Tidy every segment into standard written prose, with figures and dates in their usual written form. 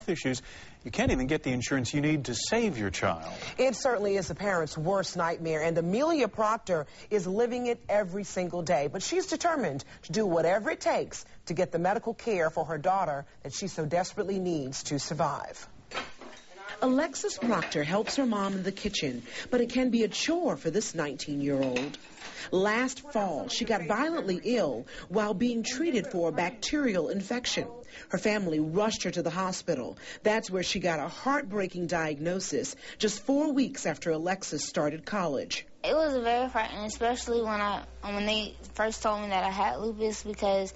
health issues, you can't even get the insurance you need to save your child. It certainly is a parent's worst nightmare, and Amelia Proctor is living it every single day. But she's determined to do whatever it takes to get the medical care for her daughter that she so desperately needs to survive. Alexis Proctor helps her mom in the kitchen, but it can be a chore for this 19-year-old. Last fall, she got violently ill while being treated for a bacterial infection. Her family rushed her to the hospital. That's where she got a heartbreaking diagnosis just 4 weeks after Alexis started college. It was very frightening, especially when they first told me that I had lupus, because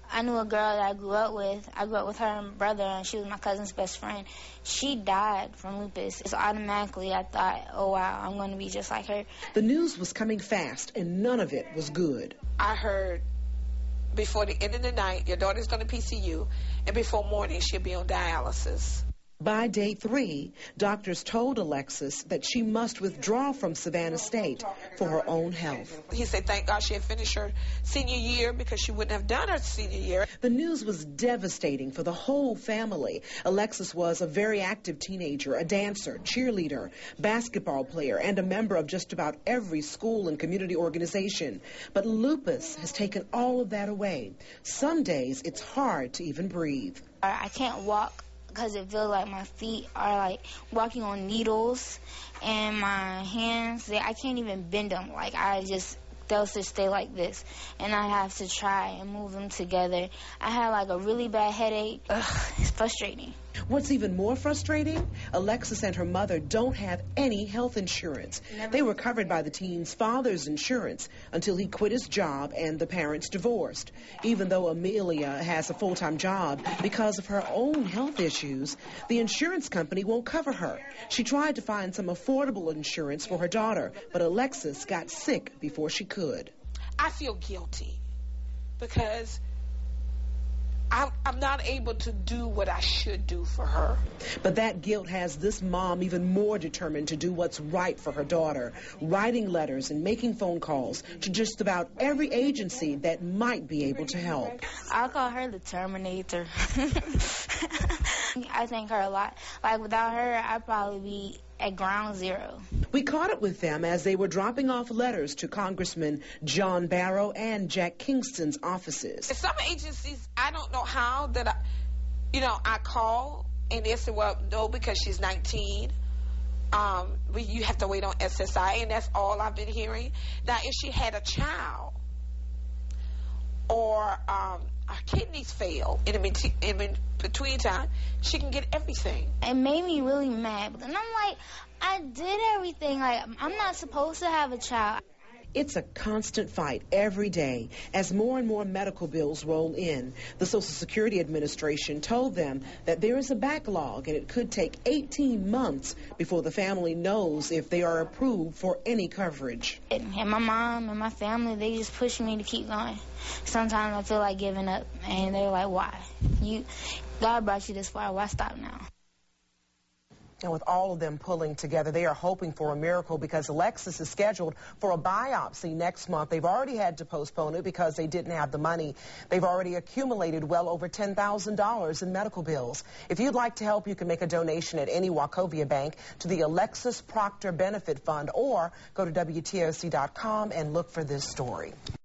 I knew a girl that I grew up with. I grew up with her and brother, and she was my cousin's best friend. She died from lupus. So automatically I thought, oh wow, I'm going to be just like her. The news was coming fast, and none of it was good. I heard before the end of the night, your daughter's going to PCU, and before morning, she'll be on dialysis. By day 3, doctors told Alexis that she must withdraw from Savannah State for her own health. He said thank God she had finished her senior year, because she wouldn't have done her senior year. The news was devastating for the whole family. Alexis was a very active teenager, a dancer, cheerleader, basketball player, and a member of just about every school and community organization. But lupus has taken all of that away. Some days it's hard to even breathe. I can't walk because it feels like my feet are like walking on needles, and my hands, I can't even bend them. Like they'll just stay like this, and I have to try and move them together. I have like a really bad headache. It's frustrating. What's even more frustrating, Alexis and her mother don't have any health insurance. They were covered by the teen's father's insurance until he quit his job and the parents divorced. Even though Amelia has a full-time job, because of her own health issues, the insurance company won't cover her. She tried to find some affordable insurance for her daughter, but Alexis got sick before she could. I feel guilty because I'm not able to do what I should do for her. But that guilt has this mom even more determined to do what's right for her daughter, writing letters and making phone calls to just about every agency that might be able to help. I'll call her the Terminator. I thank her a lot. Like, without her, I'd probably be at ground zero. We caught up with them as they were dropping off letters to Congressman John Barrow and Jack Kingston's offices. Some agencies, I don't know how that I call and they say, well, no, because she's 19. You have to wait on SSI, and that's all I've been hearing. Now, if she had a child or her kidneys fail in between time, she can get everything. It made me really mad, and I'm like, I did everything. Like, I'm not supposed to have a child. It's a constant fight every day as more and more medical bills roll in. The Social Security Administration told them that there is a backlog, and it could take 18 months before the family knows if they are approved for any coverage. And my mom and my family, they just push me to keep going. Sometimes I feel like giving up, and they're like, why? God brought you this far, why stop now? And with all of them pulling together, they are hoping for a miracle, because Alexis is scheduled for a biopsy next month. They've already had to postpone it because they didn't have the money. They've already accumulated well over $10,000 in medical bills. If you'd like to help, you can make a donation at any Wachovia bank to the Alexis Proctor Benefit Fund, or go to WTOC.com and look for this story.